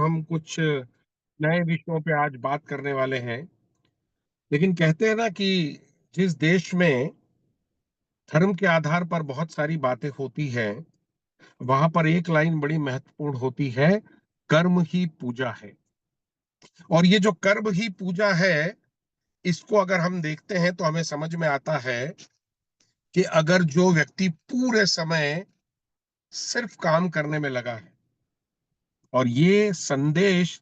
हम कुछ नए विषयों पे आज बात करने वाले हैं। लेकिन कहते हैं ना कि जिस देश में धर्म के आधार पर बहुत सारी बातें होती हैं, वहां पर एक लाइन बड़ी महत्वपूर्ण होती है, कर्म ही पूजा है। और ये जो कर्म ही पूजा है, इसको अगर हम देखते हैं तो हमें समझ में आता है कि अगर जो व्यक्ति पूरे समय सिर्फ काम करने में लगा है, और ये संदेश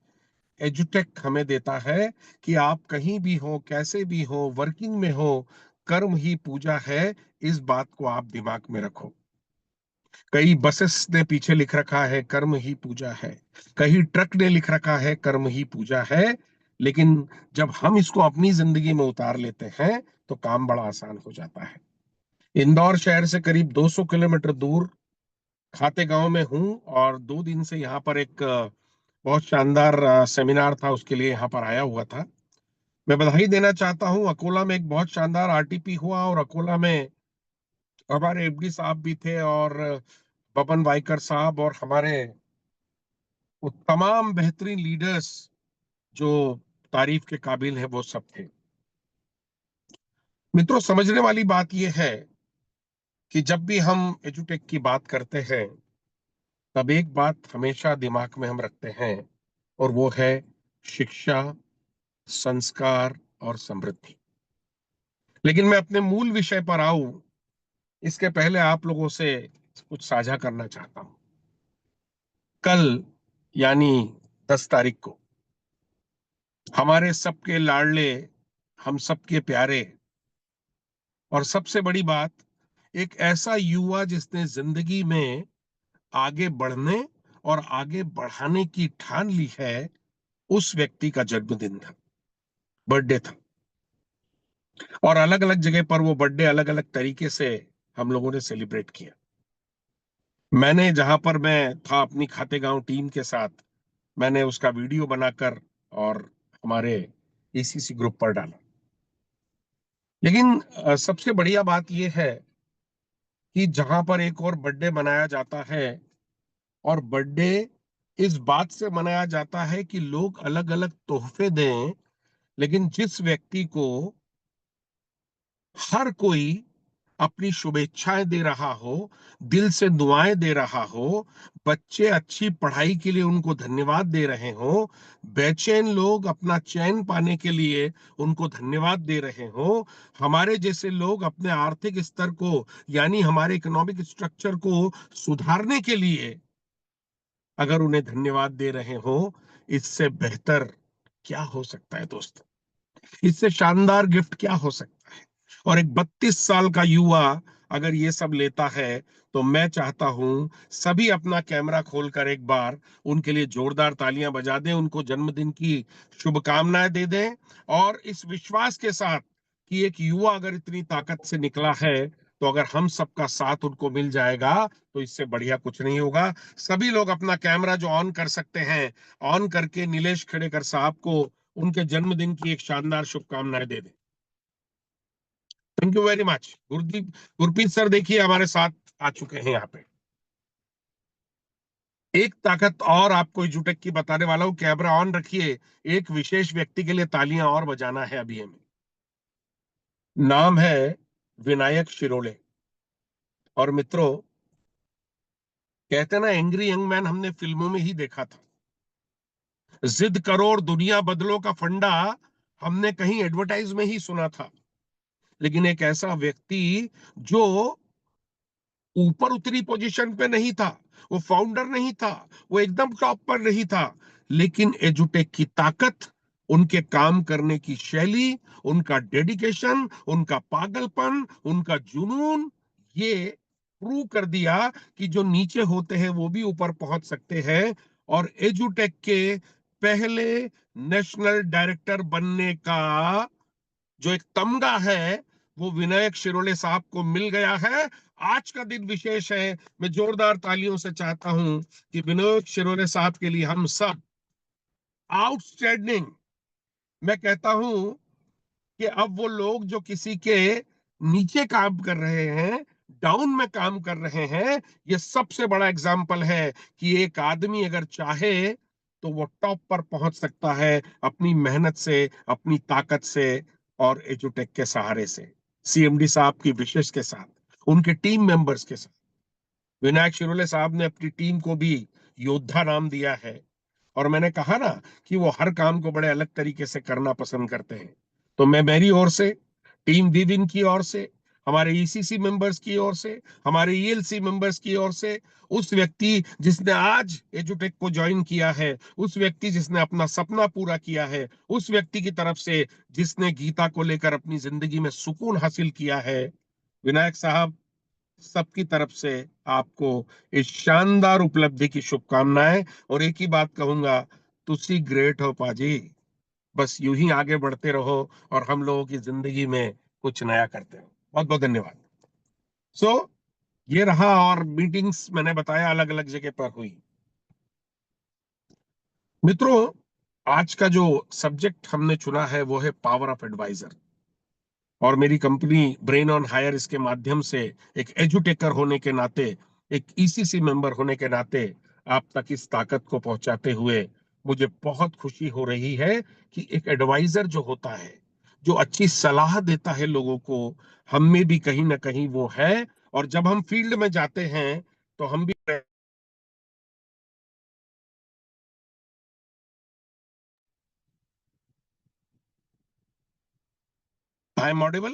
एजुटेक हमें देता है कि आप कहीं भी हो, कैसे भी हो, वर्किंग में हो, कर्म ही पूजा है। इस बात को आप दिमाग में रखो। कई बसेस ने पीछे लिख रखा है कर्म ही पूजा है, कहीं ट्रक ने लिख रखा है कर्म ही पूजा है। लेकिन जब हम इसको अपनी जिंदगी में उतार लेते हैं तो काम बड़ा आसान हो जाता है। इंदौर शहर से करीब 200 किलोमीटर दूर खाते गांव में हूं, और 2 दिन से यहाँ पर एक बहुत शानदार सेमिनार था, उसके लिए यहाँ पर आया हुआ था। मैं बधाई देना चाहता हूँ। अकोला में एक बहुत शानदार आरटीपी हुआ, और अकोला में हमारे एफडी साहब भी थे, और बबन वाइकर साहब, और हमारे वो तमाम बेहतरीन लीडर्स जो तारीफ के काबिल है, वो सब थे। मित्रों, समझने वाली बात यह है कि जब भी हम एजुटेक की बात करते हैं, तब एक बात हमेशा दिमाग में हम रखते हैं, और वो है शिक्षा, संस्कार और समृद्धि। लेकिन मैं अपने मूल विषय पर आऊं, इसके पहले आप लोगों से कुछ साझा करना चाहता हूं। कल, यानी 10 तारीख को, हमारे सबके लाडले, हम सबके प्यारे, और सबसे बड़ी बात, एक ऐसा युवा जिसने जिंदगी में आगे बढ़ने और आगे बढ़ाने की ठान ली है, उस व्यक्ति का जन्मदिन था, बर्थडे था। और अलग अलग जगह पर वो बर्थडे अलग अलग तरीके से हम लोगों ने सेलिब्रेट किया। मैंने, जहां पर मैं था अपनी खाते गांव टीम के साथ, मैंने उसका वीडियो बनाकर और हमारे एसीसी ग्रुप पर डाला। लेकिन सबसे बढ़िया बात यह है कि जहां पर एक और बर्थडे मनाया जाता है, और बर्थडे इस बात से मनाया जाता है कि लोग अलग अलग तोहफे दें, लेकिन जिस व्यक्ति को हर कोई अपनी शुभेच्छाएं दे रहा हो, दिल से दुआएं दे रहा हो, बच्चे अच्छी पढ़ाई के लिए उनको धन्यवाद दे रहे हो, बेचैन लोग अपना चैन पाने के लिए उनको धन्यवाद दे रहे हो, हमारे जैसे लोग अपने आर्थिक स्तर को, यानी हमारे इकोनॉमिक स्ट्रक्चर को सुधारने के लिए अगर उन्हें धन्यवाद दे रहे हो, इससे बेहतर क्या हो सकता है दोस्त? इससे शानदार गिफ्ट क्या हो सकता है? और एक 32 साल का युवा अगर ये सब लेता है, तो मैं चाहता हूं सभी अपना कैमरा खोलकर एक बार उनके लिए जोरदार तालियां बजा दें, उनको जन्मदिन की शुभकामनाएं दे दें, और इस विश्वास के साथ कि एक युवा अगर इतनी ताकत से निकला है, तो अगर हम सबका साथ उनको मिल जाएगा, तो इससे बढ़िया कुछ नहीं होगा। सभी लोग अपना कैमरा जो ऑन कर सकते हैं, ऑन करके नीलेश खेड़ेकर साहब को उनके जन्मदिन की एक शानदार शुभकामनाएं दे दें। Thank you very much. Gurpreet sir देखिए हमारे साथ आ चुके हैं यहाँ पे। एक ताकत और आपको जुटेक की बताने वाला हूं, कैमरा ऑन रखिए। एक विशेष व्यक्ति के लिए तालियां और बजाना है अभी हमें। नाम है विनायक शिरोले। और मित्रों, कहते हैं ना, एंग्री यंग मैन हमने फिल्मों में ही देखा था, जिद करो और दुनिया बदलो का फंडा हमने कहीं एडवर्टाइज में ही सुना था। लेकिन एक ऐसा व्यक्ति जो ऊपर उतरी पोजीशन पे नहीं था, वो फाउंडर नहीं था, वो एकदम टॉप पर नहीं था, लेकिन एजुटेक की ताकत, उनके काम करने की शैली, उनका डेडिकेशन, उनका पागलपन, उनका जुनून, ये प्रूव कर दिया कि जो नीचे होते हैं वो भी ऊपर पहुंच सकते हैं। और एजुटेक के पहले नेशनल डायरेक्टर बनने का जो एक तमगा है, वो विनायक शिरोले साहब को मिल गया है। आज का दिन विशेष है। मैं जोरदार तालियों से चाहता हूं कि विनायक शिरोले साहब के लिए हम सब आउटस्टैंडिंग। मैं कहता हूं कि अब वो लोग जो किसी के नीचे काम कर रहे हैं, डाउन में काम कर रहे हैं, ये सबसे बड़ा एग्जाम्पल है कि एक आदमी अगर चाहे तो वो टॉप पर पहुंच सकता है अपनी मेहनत से, अपनी ताकत से और एजुटेक के सहारे से, सीएमडी साहब की विशेष के साथ, उनके टीम मेंबर्स के साथ। विनायक शिरोले साहब ने अपनी टीम को भी योद्धा नाम दिया है। और मैंने कहा ना कि वो हर काम को बड़े अलग तरीके से करना पसंद करते हैं। तो मैं मेरी ओर से, टीम विविन की ओर से, हमारे ईसीसी मेंबर्स की ओर से, हमारे ईएलसी मेंबर्स की ओर से, उस व्यक्ति जिसने आज एजुटेक को ज्वाइन किया है, उस व्यक्ति जिसने अपना सपना पूरा किया है, उस व्यक्ति की तरफ से जिसने गीता को लेकर अपनी जिंदगी में सुकून हासिल किया है, विनायक साहब, सबकी तरफ से आपको इस शानदार उपलब्धि की शुभकामनाएं। और एक ही बात कहूंगा, तुसी ग्रेट हो पाजी। बस यूं ही आगे बढ़ते रहो और हम लोगों की जिंदगी में कुछ नया करते रहो। बहुत बहुत धन्यवाद। सो ये रहा। और मीटिंग्स मैंने बताया अलग अलग जगह पर हुई। मित्रों, आज का जो सब्जेक्ट हमने चुना है वो है पावर ऑफ एडवाइजर। और मेरी कंपनी ब्रेन ऑन हायर इसके माध्यम से एक एजुटेकर होने के नाते, एक ईसीसी मेंबर होने के नाते आप तक इस ताकत को पहुंचाते हुए मुझे बहुत खुशी हो रही है कि एक एडवाइजर जो होता है, जो अच्छी सलाह देता है लोगों को, हम में भी कहीं ना कहीं वो है। और जब हम फील्ड में जाते हैं तो हम भी। I am audible?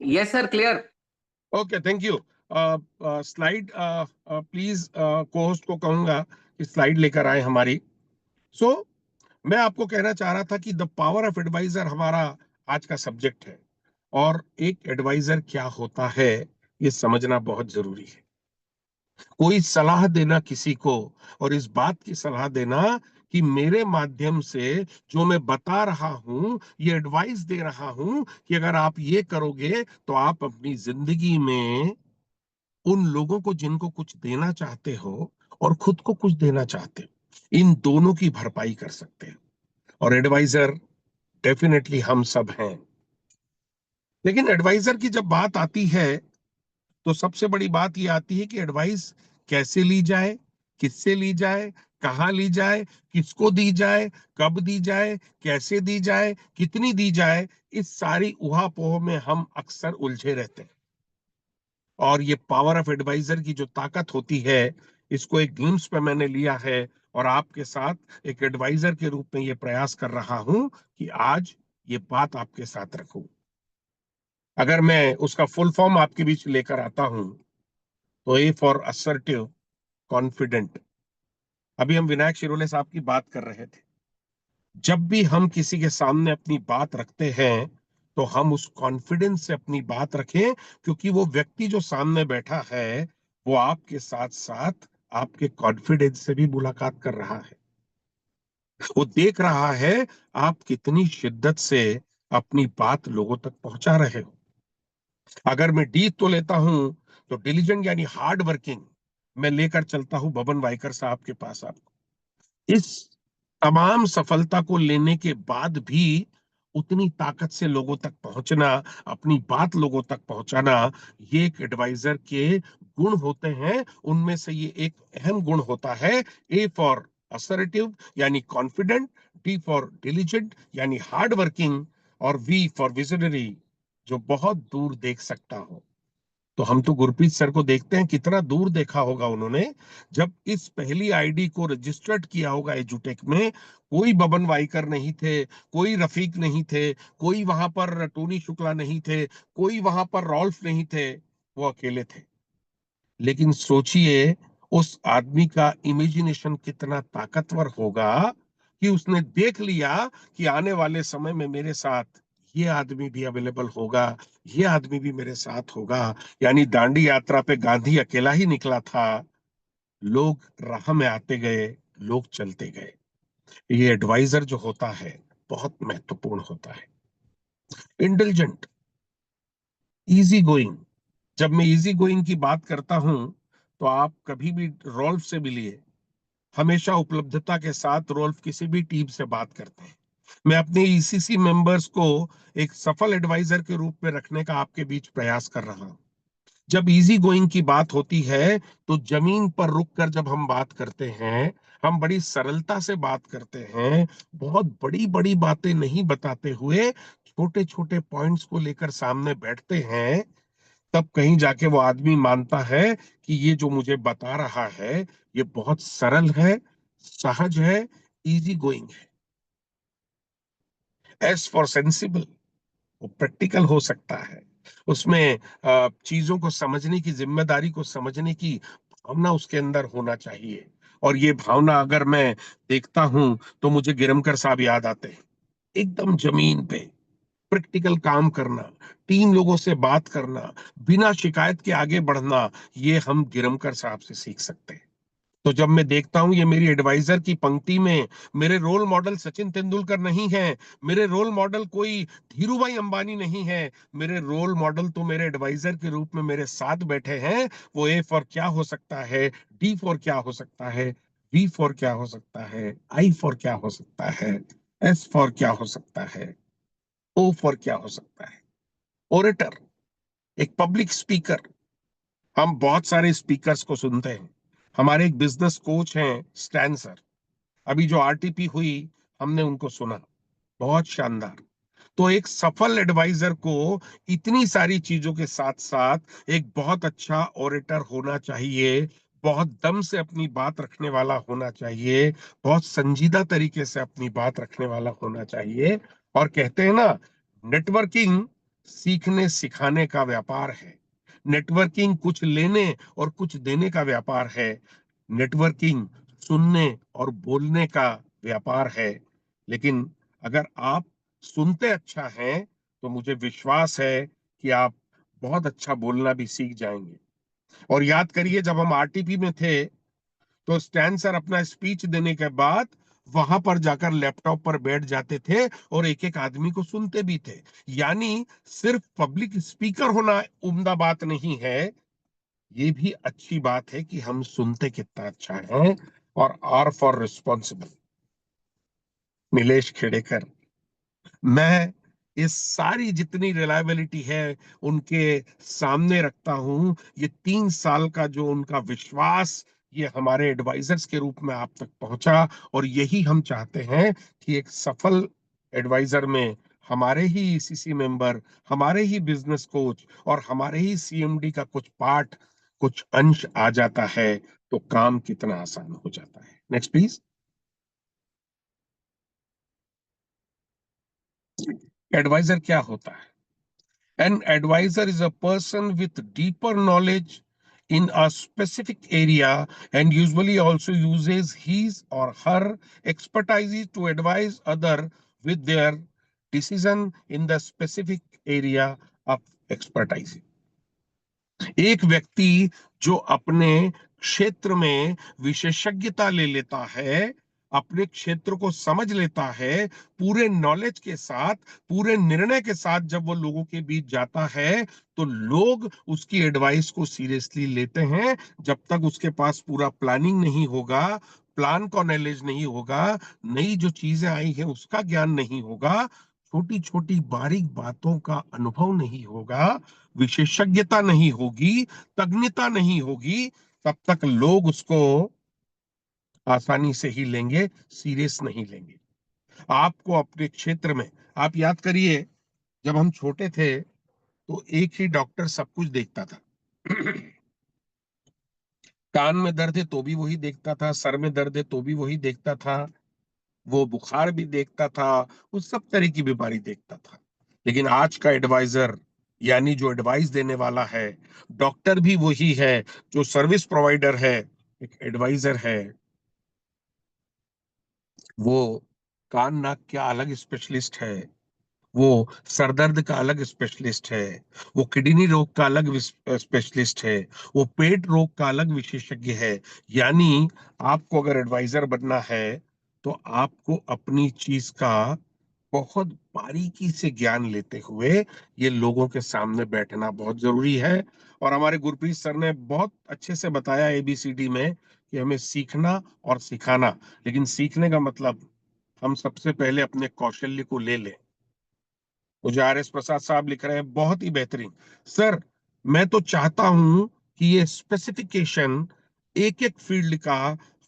Yes sir, clear. Okay, thank you. Slide please, को होस्ट को कहूंगा कि स्लाइड लेकर आए हमारी। सो मैं आपको कहना चाह रहा था कि द पावर ऑफ एडवाइजर हमारा आज का सब्जेक्ट है। और एक एडवाइजर क्या होता है, ये समझना बहुत जरूरी है। कोई सलाह देना किसी को, और इस बात की सलाह देना कि मेरे माध्यम से जो मैं बता रहा हूं, ये एडवाइस दे रहा हूं कि अगर आप ये करोगे तो आप अपनी जिंदगी में उन लोगों को जिनको कुछ देना चाहते हो और खुद को कुछ देना चाहते हो, इन दोनों की भरपाई कर सकते हैं। और एडवाइजर डेफिनेटली हम सब हैं। लेकिन एडवाइजर की जब बात आती है तो सबसे बड़ी बात ये आती है कि एडवाइस कैसे ली जाए, किससे ली जाए, कहाँ ली जाए, किसको दी जाए, कब दी जाए, कैसे दी जाए, कितनी दी जाए। इस सारी उहापोह में हम अक्सर उलझे रहते हैं। और ये पावर ऑफ एडवाइजर की जो ताकत होती है, इसको एक ग्लिम्स पे मैंने लिया है और आपके साथ एक एडवाइजर के रूप में ये प्रयास कर रहा हूं कि आज ये बात आपके साथ रखूं। अगर मैं उसका फुल फॉर्म आपके बीच लेकर आता हूं तो ए फॉर असर्टिव, कॉन्फिडेंट। अभी हम विनायक शिरोले साहब की बात कर रहे थे। जब भी हम किसी के सामने अपनी बात रखते हैं तो हम उस कॉन्फिडेंस से अपनी बात रखें, क्योंकि वो व्यक्ति जो सामने बैठा है वो आपके साथ साथ आपके कॉन्फिडेंस से भी मुलाकात कर रहा है। वो देख रहा है आप कितनी शिद्दत से अपनी बात लोगों तक पहुंचा रहे हो। अगर मैं डी तो लेता हूं तो डिलीजेंट यानी हार्ड वर्किंग मैं लेकर चलता हूं बबन वाइकर साहब के पास। आपको इस तमाम सफलता को लेने के बाद भी उतनी ताकत से लोगों तक पहुंचना, अपनी बात लोगों तक पहुंचाना, ये एक एडवाइजर के गुण होते हैं। उनमें से ये एक अहम गुण होता है। ए फॉर असर्टिव यानी कॉन्फिडेंट, डी फॉर डिलीजेंट यानी हार्ड वर्किंग, और वी फॉर विजनरी, जो बहुत दूर देख सकता हो। तो हम तो गुरप्रीत सर को देखते हैं, कितना दूर देखा होगा उन्होंने। जब इस पहली आईडी को रजिस्टर्ड किया होगा एजुटेक में, कोई बबन वाइकर नहीं थे, कोई रफीक नहीं थे, कोई वहां पर टोनी शुक्ला नहीं थे, कोई वहां पर रॉल्फ नहीं थे, वो अकेले थे। लेकिन सोचिए उस आदमी का इमेजिनेशन कितना ताकतवर होगा कि उसने देख लिया कि आने वाले समय में मेरे साथ ये आदमी भी अवेलेबल होगा, ये आदमी भी मेरे साथ होगा। यानी दांडी यात्रा पे गांधी अकेला ही निकला था, लोग राह में आते गए, लोग चलते गए। ये एडवाइजर जो होता है बहुत महत्वपूर्ण होता है। Intelligent, easy going. जब मैं इजी गोइंग की बात करता हूं तो आप कभी भी रोल्फ से मिलिए, हमेशा उपलब्धता के साथ रोल्फ किसी भी टीम से बात करते हैं। मैं अपने ईसीसी मेंबर्स को एक सफल एडवाइजर के रूप में रखने का आपके बीच प्रयास कर रहा हूं। जब इजी गोइंग की बात होती है तो जमीन पर रुक कर जब हम बात करते हैं, हम बड़ी सरलता से बात करते हैं, बहुत बड़ी बड़ी बातें नहीं बताते हुए छोटे छोटे पॉइंट्स को लेकर सामने बैठते हैं, तब कहीं जाके वो आदमी मानता है कि ये जो मुझे बता रहा है ये बहुत सरल है, सहज है, इजी गोइंग है। एस फॉर सेंसिबल, वो प्रैक्टिकल हो सकता है। उसमें चीजों को समझने की, जिम्मेदारी को समझने की भावना उसके अंदर होना चाहिए। और ये भावना अगर मैं देखता हूं तो मुझे गिरमकर साहब याद आते हैं। एकदम जमीन पे प्रैक्टिकल काम करना, टीम लोगों से बात करना, बिना शिकायत के आगे बढ़ना, ये हम गिरमकर साहब से सीख सकते हैं। तो जब मैं देखता हूं ये मेरी एडवाइजर की पंक्ति में मेरे रोल मॉडल सचिन तेंदुलकर नहीं है, मेरे रोल मॉडल कोई धीरू भाई अंबानी नहीं है, मेरे रोल मॉडल तो मेरे एडवाइजर के रूप में मेरे साथ बैठे हैं। वो ए फॉर क्या हो सकता है, डी फॉर क्या हो सकता है, वी फॉर क्या हो सकता है, आई फॉर क्या हो सकता है, एस फॉर क्या हो सकता है, ओ फॉर क्या हो सकता है। ओरेटर, एक पब्लिक स्पीकर। हम बहुत सारे स्पीकर्स को सुनते हैं। हमारे एक बिजनेस कोच हैं, स्टैन सर। अभी जो आरटीपी हुई, हमने उनको सुना, बहुत शानदार। तो एक सफल एडवाइजर को इतनी सारी चीजों के साथ साथ एक बहुत अच्छा ओरेटर होना चाहिए, बहुत दम से अपनी बात रखने वाला होना चाहिए, बहुत संजीदा तरीके से अपनी बात रखने वाला होना चाहिए। और कहते हैं ना, नेटवर्किंग सीखने सिखाने का व्यापार है। नेटवर्किंग कुछ लेने और कुछ देने का व्यापार है। नेटवर्किंग सुनने और बोलने का व्यापार है। लेकिन अगर आप सुनते अच्छा हैं तो मुझे विश्वास है कि आप बहुत अच्छा बोलना भी सीख जाएंगे। और याद करिए, जब हम आरटीपी में थे तो स्टैन सर अपना स्पीच देने के बाद वहां पर जाकर लैपटॉप पर बैठ जाते थे और एक एक आदमी को सुनते भी थे। यानी सिर्फ पब्लिक स्पीकर होना उम्दा बात नहीं है, ये भी अच्छी बात है कि हम सुनते कितना अच्छा है। और R for responsible, Nilesh Khedekar. मैं इस सारी जितनी रिलायबिलिटी है उनके सामने रखता हूं। ये 3 साल का जो उनका विश्वास, ये हमारे एडवाइजर्स के रूप में आप तक पहुंचा। और यही हम चाहते हैं कि एक सफल एडवाइजर में हमारे ही ईसीसी मेंबर, हमारे ही बिजनेस कोच और हमारे ही सीएमडी का कुछ पार्ट, कुछ अंश आ जाता है तो काम कितना आसान हो जाता है। Next please. एडवाइजर क्या होता है? An advisor is a person with deeper knowledge in a specific area and usually also uses his or her expertise to advise other with their decision in the specific area of expertise. एक व्यक्ति जो अपने क्षेत्र में विशेषज्ञता ले लेता है, अपने क्षेत्र को समझ लेता है, पूरे नॉलेज के साथ, पूरे निर्णय के साथ जब वो लोगों के बीच जाता है तो लोग उसकी एडवाइस को सीरियसली लेते हैं। जब तक उसके पास पूरा प्लानिंग नहीं होगा, प्लान का नॉलेज नहीं होगा, नई जो चीजें आई हैं उसका ज्ञान नहीं होगा, छोटी छोटी बारीक बातों का अनुभव नहीं होगा, विशेषज्ञता नहीं होगी, तज्ञता नहीं होगी, तब तक लोग उसको आसानी से ही लेंगे, सीरियस नहीं लेंगे। आपको अपने क्षेत्र में, आप याद करिए, जब हम छोटे थे तो एक ही डॉक्टर सब कुछ देखता था। कान में दर्द है तो भी वही देखता था, सर में दर्द है तो भी वही देखता था, वो बुखार भी देखता था, वो सब तरह की बीमारी देखता था। लेकिन आज का एडवाइजर, यानी जो एडवाइस देने वाला है, डॉक्टर भी वही है, जो सर्विस प्रोवाइडर है एक एडवाइजर है। वो कान नाक का अलग स्पेशलिस्ट है, वो सरदर्द का अलग स्पेशलिस्ट है, वो किडनी रोग का अलग स्पेशलिस्ट है, वो पेट रोग का अलग विशेषज्ञ है। यानी आपको अगर एडवाइजर बनना है तो आपको अपनी चीज का बहुत बारीकी से ज्ञान लेते हुए ये लोगों के सामने बैठना बहुत जरूरी है। और हमारे गुरप्रीत सर ने बहुत अच्छे से बताया एबीसीडी में कि हमें सीखना और सिखाना। लेकिन सीखने का मतलब हम सबसे पहले अपने कौशल्य को ले लें। मुझे आर एस प्रसाद साहब लिख रहे हैं, बहुत ही बेहतरीन सर। मैं तो चाहता हूं कि ये स्पेसिफिकेशन एक एक फील्ड का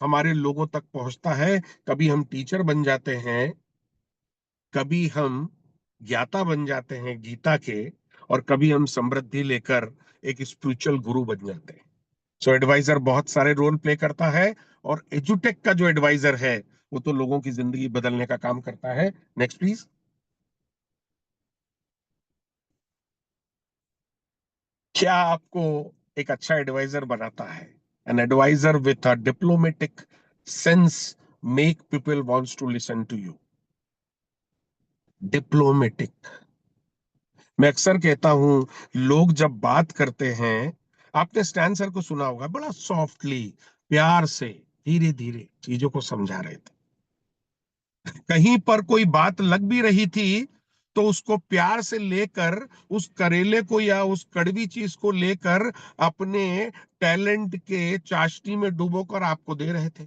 हमारे लोगों तक पहुंचता है। कभी हम टीचर बन जाते हैं, कभी हम ज्ञाता बन जाते हैं गीता के, और कभी हम समृद्धि लेकर एक स्पिरिचुअल गुरु बन जाते हैं। सो एडवाइजर बहुत सारे रोल प्ले करता है, और एजुटेक का जो एडवाइजर है वो तो लोगों की जिंदगी बदलने का काम करता है। Next please. क्या आपको एक अच्छा एडवाइजर बनाता है? An advisor with a diplomatic sense make people wants to listen to you. Diplomatic. मैं अक्सर कहता हूं, लोग जब बात करते हैं, आपने स्टैन सर को सुना होगा, बड़ा सॉफ्टली, प्यार से, धीरे धीरे चीजों को समझा रहे थे। कहीं पर कोई बात लग भी रही थी तो उसको प्यार से लेकर, उस करेले को या उस कड़वी चीज को लेकर अपने टैलेंट के चाशनी में डुबोकर आपको दे रहे थे।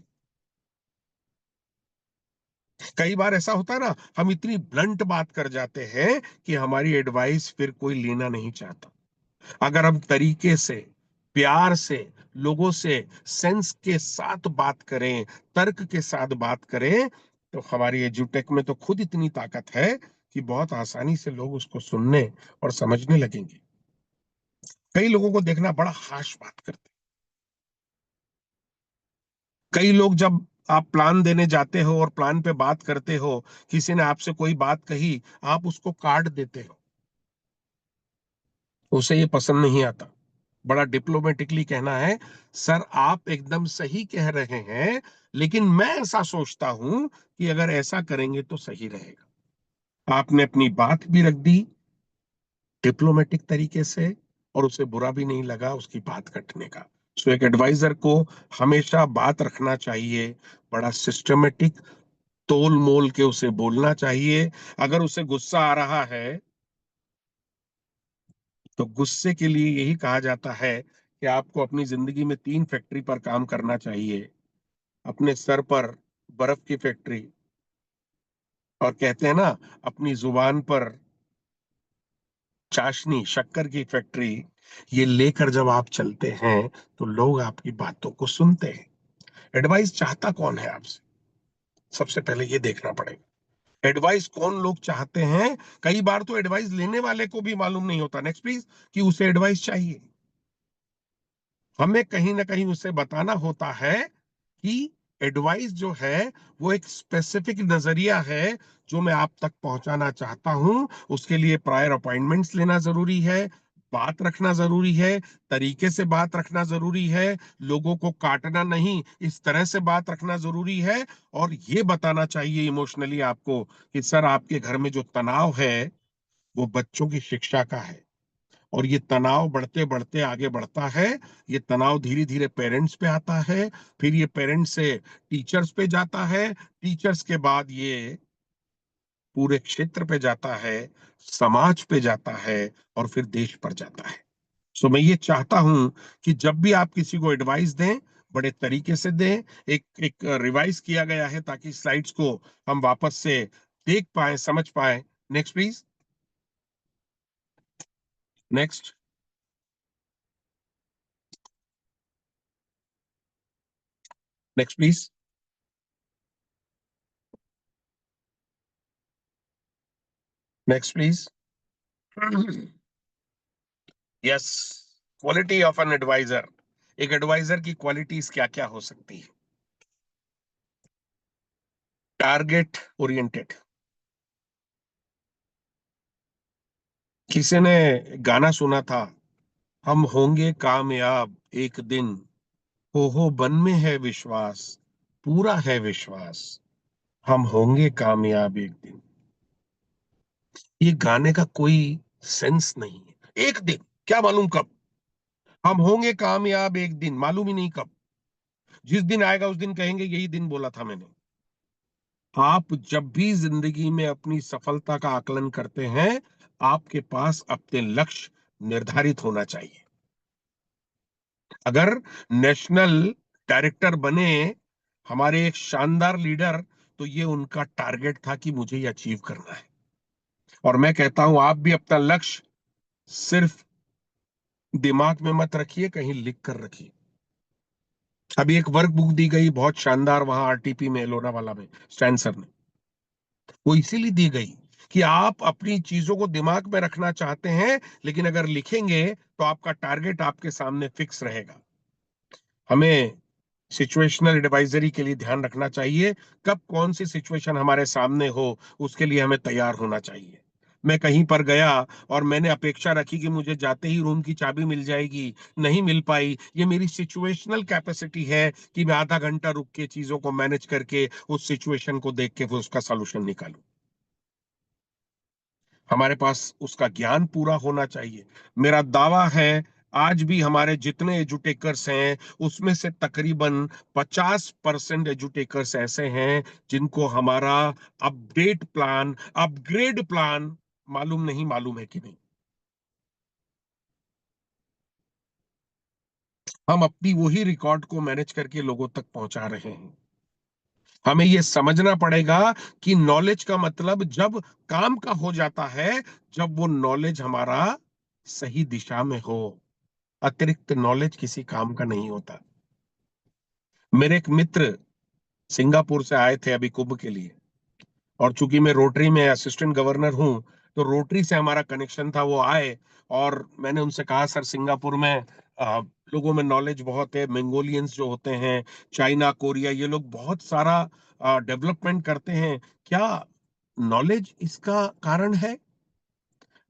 कई बार ऐसा होता है ना, हम इतनी ब्लंट बात कर जाते हैं कि हमारी एडवाइस फिर कोई लेना नहीं चाहता। अगर हम तरीके से, प्यार से, लोगों से सेंस के साथ बात करें, तर्क के साथ बात करें, तो हमारी एजुटेक में तो खुद इतनी ताकत है कि बहुत आसानी से लोग उसको सुनने और समझने लगेंगे। कई लोगों को देखना बड़ा हाश बात करते हैं। कई लोग जब आप प्लान देने जाते हो और प्लान पे बात करते हो, किसी ने आपसे कोई बात कही, आप उसको काट देते हो, उसे ये पसंद नहीं आता। बड़ा डिप्लोमेटिकली कहना है, सर आप एकदम सही कह रहे हैं, लेकिन मैं ऐसा सोचता हूं कि अगर ऐसा करेंगे तो सही रहेगा। आपने अपनी बात भी रख दी डिप्लोमेटिक तरीके से, और उसे बुरा भी नहीं लगा उसकी बात कटने का। सो एक एडवाइजर को हमेशा बात रखना चाहिए, बड़ा सिस्टमेटिक, तोल मोल के उसे बोलना चाहिए। अगर उसे गुस्सा आ रहा है तो गुस्से के लिए यही कहा जाता है कि आपको अपनी जिंदगी में 3 फैक्ट्री पर काम करना चाहिए। अपने सर पर बर्फ की फैक्ट्री, और कहते हैं ना, अपनी जुबान पर चाशनी, शक्कर की फैक्ट्री। ये लेकर जब आप चलते हैं तो लोग आपकी बातों को सुनते हैं। एडवाइस चाहता कौन है आपसे, सबसे पहले ये देखना पड़ेगा। एडवाइस कौन लोग चाहते हैं? कई बार तो एडवाइस लेने वाले को भी मालूम नहीं होता, नेक्स्ट प्लीज, कि उसे एडवाइस चाहिए। हमें कहीं ना कहीं उसे बताना होता है कि एडवाइस जो है वो एक स्पेसिफिक नजरिया है जो मैं आप तक पहुंचाना चाहता हूं। उसके लिए प्रायर अपॉइंटमेंट्स लेना जरूरी है, बात रखना जरूरी है, तरीके से बात रखना जरूरी है, लोगों को काटना नहीं, इस तरह से बात रखना जरूरी है। और ये बताना चाहिए इमोशनली आपको कि सर आपके घर में जो तनाव है वो बच्चों की शिक्षा का है, और ये तनाव बढ़ते बढ़ते आगे बढ़ता है। ये तनाव धीरे धीरे पेरेंट्स पे आता है, फिर ये पेरेंट्स से टीचर्स पे जाता है, टीचर्स के बाद ये पूरे क्षेत्र पे जाता है, समाज पे जाता है, और फिर देश पर जाता है। सो मैं ये चाहता हूं कि जब भी आप किसी को एडवाइस दें, बड़े तरीके से दें। एक एक रिवाइज किया गया है ताकि स्लाइड्स को हम वापस से देख पाए, समझ पाए। Next please. Next. Next please. Next please. Yes. Quality of an advisor. एक एडवाइजर की क्वालिटीज क्या क्या हो सकती है? Target oriented. किसी ने गाना सुना था, हम होंगे कामयाब एक दिन, हो बन में है विश्वास, पूरा है विश्वास, हम होंगे कामयाब एक दिन। ये गाने का कोई सेंस नहीं है। एक दिन, क्या मालूम कब? हम होंगे कामयाब एक दिन, मालूम ही नहीं कब। जिस दिन आएगा उस दिन कहेंगे यही दिन बोला था मैंने। आप जब भी जिंदगी में अपनी सफलता का आकलन करते हैं, आपके पास अपने लक्ष्य निर्धारित होना चाहिए। अगर नेशनल डायरेक्टर बने हमारे एक शानदार लीडर, तो ये उनका टारगेट था कि मुझे ये अचीव करना है। और मैं कहता हूं आप भी अपना लक्ष्य सिर्फ दिमाग में मत रखिए, कहीं लिख कर रखिए। अभी एक वर्क बुक दी गई बहुत शानदार, वहां आरटीपी में, लोनावाला में, स्टैन सर ने। वो इसीलिए दी गई कि आप अपनी चीजों को दिमाग में रखना चाहते हैं, लेकिन अगर लिखेंगे तो आपका टारगेट आपके सामने फिक्स रहेगा। हमें सिचुएशनल एडवाइजरी के लिए ध्यान रखना चाहिए। कब कौन सी सिचुएशन हमारे सामने हो, उसके लिए हमें तैयार होना चाहिए। मैं कहीं पर गया और मैंने अपेक्षा रखी कि मुझे जाते ही रूम की चाबी मिल जाएगी, नहीं मिल पाई। ये मेरी सिचुएशनल कैपेसिटी है कि मैं आधा घंटा रुक के चीजों को मैनेज करके उस सिचुएशन को देख के फिर उसका सॉल्यूशन निकालूं। हमारे पास उसका ज्ञान पूरा होना चाहिए। मेरा दावा है, आज भी हमारे जितने एजुटेकर्स हैं उसमें से तकरीबन 50% एजुटेकर्स ऐसे हैं जिनको हमारा अपडेट प्लान, अपग्रेड प्लान मालूम नहीं, मालूम है कि नहीं। हम अपनी वही रिकॉर्ड को मैनेज करके लोगों तक पहुंचा रहे हैं। हमें यह समझना पड़ेगा कि नॉलेज का मतलब जब काम का हो जाता है, जब वो नॉलेज हमारा सही दिशा में हो। अतिरिक्त नॉलेज किसी काम का नहीं होता। मेरे एक मित्र सिंगापुर से आए थे अभी कुंभ के लिए, और चूंकि मैं रोटरी में असिस्टेंट गवर्नर हूं, तो रोटरी से हमारा कनेक्शन था। वो आए और मैंने उनसे कहा, सर सिंगापुर में लोगों में नॉलेज बहुत है, मंगोलियंस जो होते हैं, चाइना, कोरिया, ये लोग बहुत सारा डेवलपमेंट करते हैं, क्या नॉलेज इसका कारण है?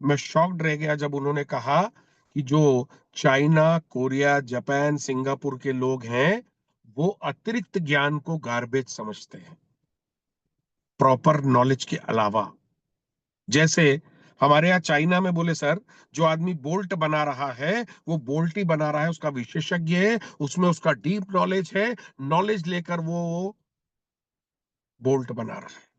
मैं शॉक्ड रह गया जब उन्होंने कहा कि जो चाइना, कोरिया, जापान, सिंगापुर के लोग हैं, वो अतिरिक्त ज्ञान को गार्बेज समझते हैं, प्रॉपर नॉलेज के अलावा। जैसे हमारे यहाँ चाइना में बोले, सर जो आदमी बोल्ट बना रहा है वो बोल्ट ही बना रहा है, उसका विशेषज्ञ है, उसमें उसका डीप नॉलेज है, नॉलेज लेकर वो बोल्ट बना रहा है।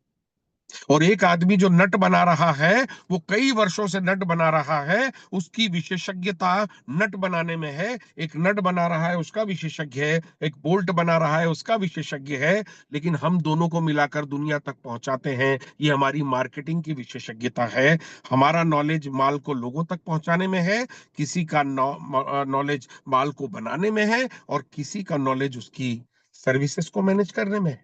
और एक आदमी जो नट बना रहा है, वो कई वर्षों से नट बना रहा है, उसकी विशेषज्ञता नट बनाने में है। एक नट बना रहा है, उसका विशेषज्ञ है, एक बोल्ट बना रहा है, उसका विशेषज्ञ है। लेकिन हम दोनों को मिलाकर दुनिया तक पहुंचाते हैं, ये हमारी मार्केटिंग की विशेषज्ञता है। हमारा नॉलेज माल को लोगों तक पहुंचाने में है, किसी का नॉलेज माल को बनाने में है, और किसी का नॉलेज उसकी सर्विसेज को मैनेज करने में है।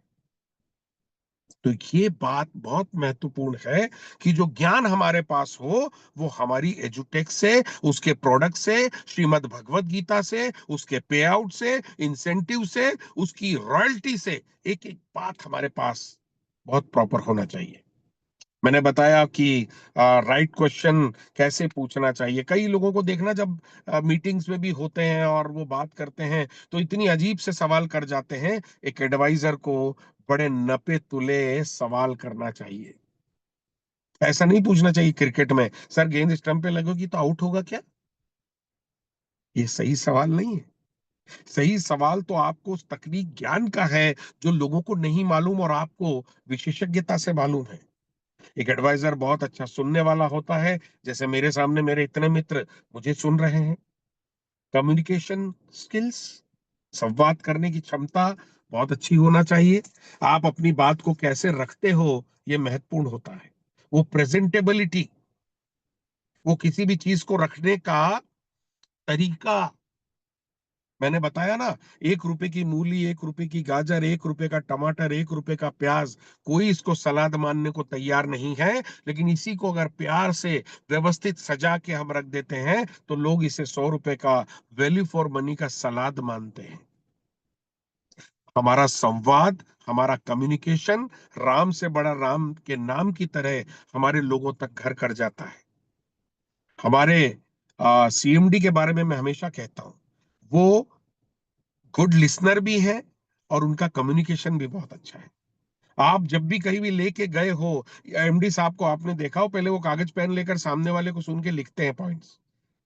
तो ये बात बहुत महत्वपूर्ण है कि जो ज्ञान हमारे पास हो, वो हमारी एजुटेक से, उसके प्रोडक्ट से, श्रीमद् भगवत गीता से, उसके पे आउट से, इंसेंटिव से, उसकी रॉयल्टी से, एक एक बात हमारे पास बहुत प्रॉपर होना चाहिए। मैंने बताया कि राइट क्वेश्चन कैसे पूछना चाहिए। कई लोगों को देखना, जब मीटिंग्स में भी होते हैं और वो बात करते हैं, तो इतनी अजीब से सवाल कर जाते हैं। एक एडवाइजर को बड़े नपे तुले सवाल करना चाहिए। ऐसा नहीं पूछना चाहिए क्रिकेट में, सर गेंद स्टंप पे लगेगी तो आउट होगा क्या? ये सही सवाल नहीं है। सही सवाल तो आपको उस तकनीक ज्ञान का है जो लोगों को नहीं मालूम और आपको विशेषज्ञता से मालूम है। एक एडवाइजर बहुत अच्छा सुनने वाला होता है, जैसे मेरे सामने मेरे इतने मित्र मुझे सुन रहे हैं। कम्युनिकेशन स्किल्स, संवाद करने की क्षमता बहुत अच्छी होना चाहिए। आप अपनी बात को कैसे रखते हो, ये महत्वपूर्ण होता है। वो प्रेजेंटेबिलिटी, वो किसी भी चीज को रखने का तरीका। मैंने बताया ना, 1 रुपए की मूली, 1 रुपए की गाजर, 1 रुपए का टमाटर, 1 रुपए का प्याज, कोई इसको सलाद मानने को तैयार नहीं है। लेकिन इसी को अगर प्यार से व्यवस्थित सजा के हम रख देते हैं, तो लोग इसे 100 रुपए का वैल्यू फॉर मनी का सलाद मानते हैं। हमारा संवाद, हमारा कम्युनिकेशन राम से बड़ा राम के नाम की तरह हमारे लोगों तक घर कर जाता है। हमारे सीएमडी के बारे में मैं हमेशा कहता हूं, वो गुड लिसनर भी है और उनका कम्युनिकेशन भी बहुत अच्छा है। आप जब भी कहीं भी लेके गए हो, एमडी साहब को आपने देखा हो, पहले वो कागज पेन लेकर सामने वाले को सुन के लिखते हैं पॉइंट्स,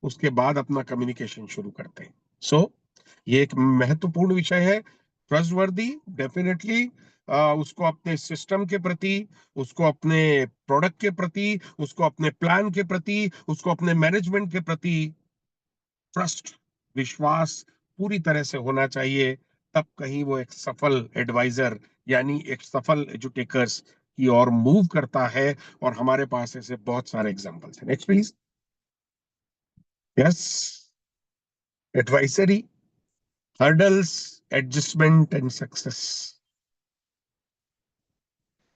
उसके बाद अपना कम्युनिकेशन शुरू करते हैं। सो ये एक महत्वपूर्ण विषय है। ट्रस्टवर्दी, डेफिनेटली उसको अपने सिस्टम के प्रति, उसको अपने प्रोडक्ट के प्रति, उसको अपने प्लान के प्रति, उसको अपने मैनेजमेंट के प्रति ट्रस्ट, विश्वास पूरी तरह से होना चाहिए। तब कहीं वो एक सफल एडवाइजर, यानी एक सफल एजुटेकर्स की ओर मूव करता है। और हमारे पास ऐसे बहुत सारे एग्जांपल्स हैं। Next please. Yes. Advisory, hurdles, adjustment and success.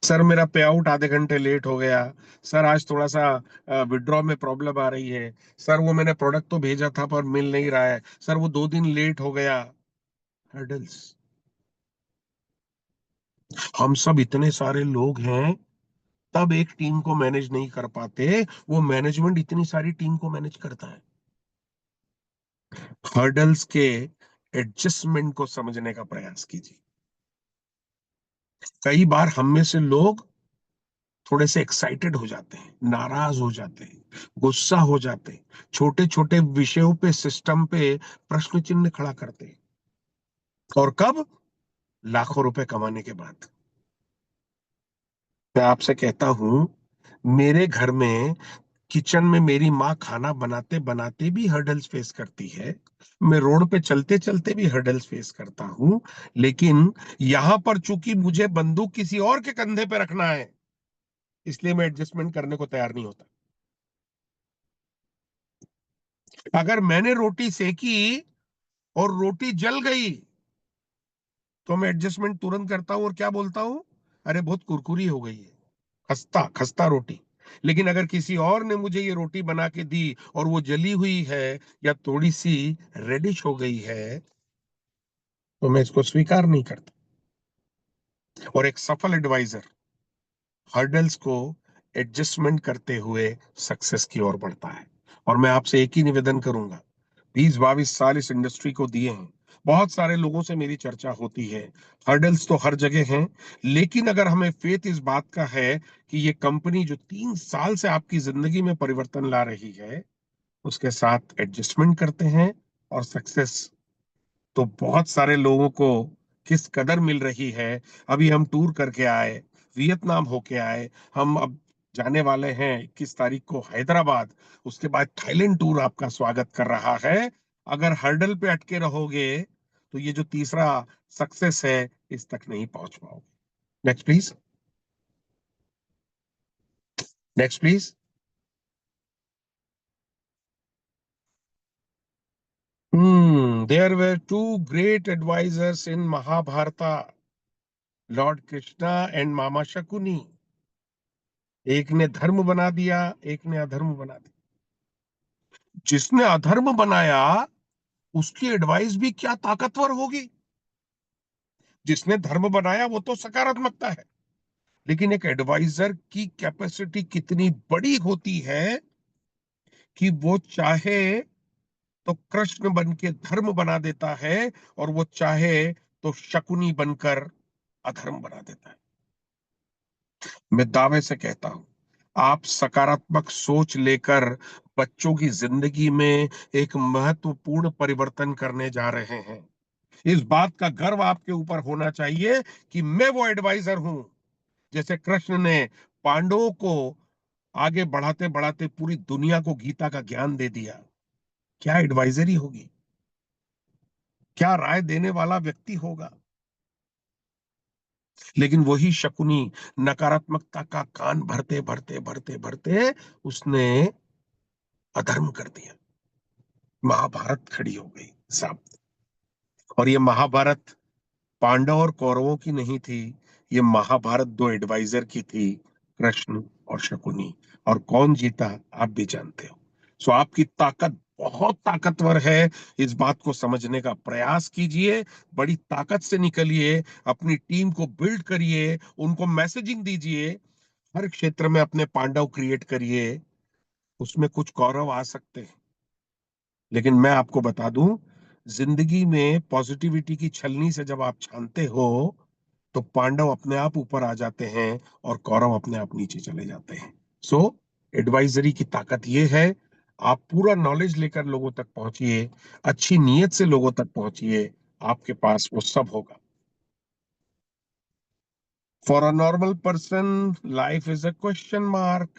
Sir मेरा पे आउट आधे घंटे लेट हो गया। सर आज थोड़ा सा विड्रॉ में प्रॉब्लम आ रही है। सर वो मैंने प्रोडक्ट तो भेजा था पर मिल नहीं रहा है। सर वो 2 दिन लेट हो गया। हर्डल्स। हम सब इतने सारे लोग हैं, तब एक टीम को मैनेज नहीं कर पाते। वो मैनेजमेंट इतनी सारी टीम को मैनेज करता है। हर्डल्स के एडजस्टमेंट को समझने का प्रयास कीजिए। कई बार हम में से लोग थोड़े से एक्साइटेड हो जाते हैं, नाराज हो जाते हैं, गुस्सा हो जाते हैं, छोटे छोटे विषयों पे, सिस्टम पे प्रश्न चिन्ह खड़ा करते हैं। और कब? लाखों रुपए कमाने के बाद। मैं आपसे कहता हूं, मेरे घर में किचन में मेरी माँ खाना बनाते बनाते भी हर्डल्स फेस करती है। मैं रोड पे चलते चलते भी हर्डल्स फेस करता हूं। लेकिन यहां पर चूंकि मुझे बंदूक किसी और के कंधे पे रखना है, इसलिए मैं एडजस्टमेंट करने को तैयार नहीं होता। अगर मैंने रोटी सेकी और रोटी जल गई, तो मैं एडजस्टमेंट तुरंत करता हूं और क्या बोलता हूं? अरे बहुत कुरकुरी हो गई है, खस्ता खस्ता रोटी। लेकिन अगर किसी और ने मुझे ये रोटी बना के दी और वो जली हुई है या थोड़ी सी रेडिश हो गई है, तो मैं इसको स्वीकार नहीं करता। और एक सफल एडवाइजर हर्डल्स को एडजस्टमेंट करते हुए सक्सेस की ओर बढ़ता है। और मैं आपसे एक ही निवेदन करूंगा, 20-22 साल इस इंडस्ट्री को दिए हैं, बहुत सारे लोगों से मेरी चर्चा होती है। हर्डल्स तो हर जगह हैं, लेकिन अगर हमें फेथ इस बात का है कि ये कंपनी जो 3 साल से आपकी जिंदगी में परिवर्तन ला रही है, उसके साथ एडजस्टमेंट करते हैं, और सक्सेस तो बहुत सारे लोगों को किस कदर मिल रही है। अभी हम टूर करके आए, वियतनाम होके आए, हम अब जाने वाले हैं 21 तारीख को हैदराबाद। उसके बाद थाईलैंड टूर आपका स्वागत कर रहा है। अगर हर्डल पे अटके रहोगे, तो ये जो तीसरा सक्सेस है, इस तक नहीं पहुंच पाओगे। Next please. Next please. There were two great advisers in Mahabharata, Lord Krishna and mama Shakuni. एक ने धर्म बना दिया, एक ने अधर्म बना दिया। जिसने अधर्म बनाया, उसकी एडवाइस भी क्या ताकतवर होगी। जिसने धर्म बनाया वो तो सकारात्मकता है, लेकिन एक एडवाइजर की कैपेसिटी कितनी बड़ी होती है कि वो चाहे तो कृष्ण बन के धर्म बना देता है, और वो चाहे तो शकुनी बनकर अधर्म बना देता है। मैं दावे से कहता हूं, आप सकारात्मक सोच लेकर बच्चों की जिंदगी में एक महत्वपूर्ण परिवर्तन करने जा रहे हैं। इस बात का गर्व आपके ऊपर होना चाहिए कि मैं वो एडवाइजर हूं, जैसे कृष्ण ने पांडवों को आगे बढ़ाते बढ़ाते पूरी दुनिया को गीता का ज्ञान दे दिया। क्या एडवाइजरी होगी, क्या राय देने वाला व्यक्ति होगा। लेकिन वही शकुनी नकारात्मकता का कान भरते भरते भरते भरते उसने अधर्म कर दिया। महाभारत खड़ी हो गई साहब। और ये महाभारत पांडव और कौरवों की नहीं थी, ये महाभारत दो एडवाइजर की थी, कृष्ण और शकुनी। और कौन जीता आप भी जानते हो। सो आपकी ताकत बहुत ताकतवर है। इस बात को समझने का प्रयास कीजिए, बड़ी ताकत से निकलिए, अपनी टीम को बिल्ड करिए, उनको मैसेजिंग दीजिए। हर क्षेत्र में अपने पांडव क्रिएट करिए। उसमें कुछ कौरव आ सकते हैं, लेकिन मैं आपको बता दूं, जिंदगी में पॉजिटिविटी की छलनी से जब आप छानते हो, तो पांडव अपने आप ऊपर आ जाते हैं और कौरव अपने आप नीचे चले जाते हैं। सो एडवाइजरी की ताकत ये है, आप पूरा नॉलेज लेकर लोगों तक पहुंचिए, अच्छी नीयत से लोगों तक पहुंचिए, आपके पास वो सब होगा। For a normal person, life is a question mark.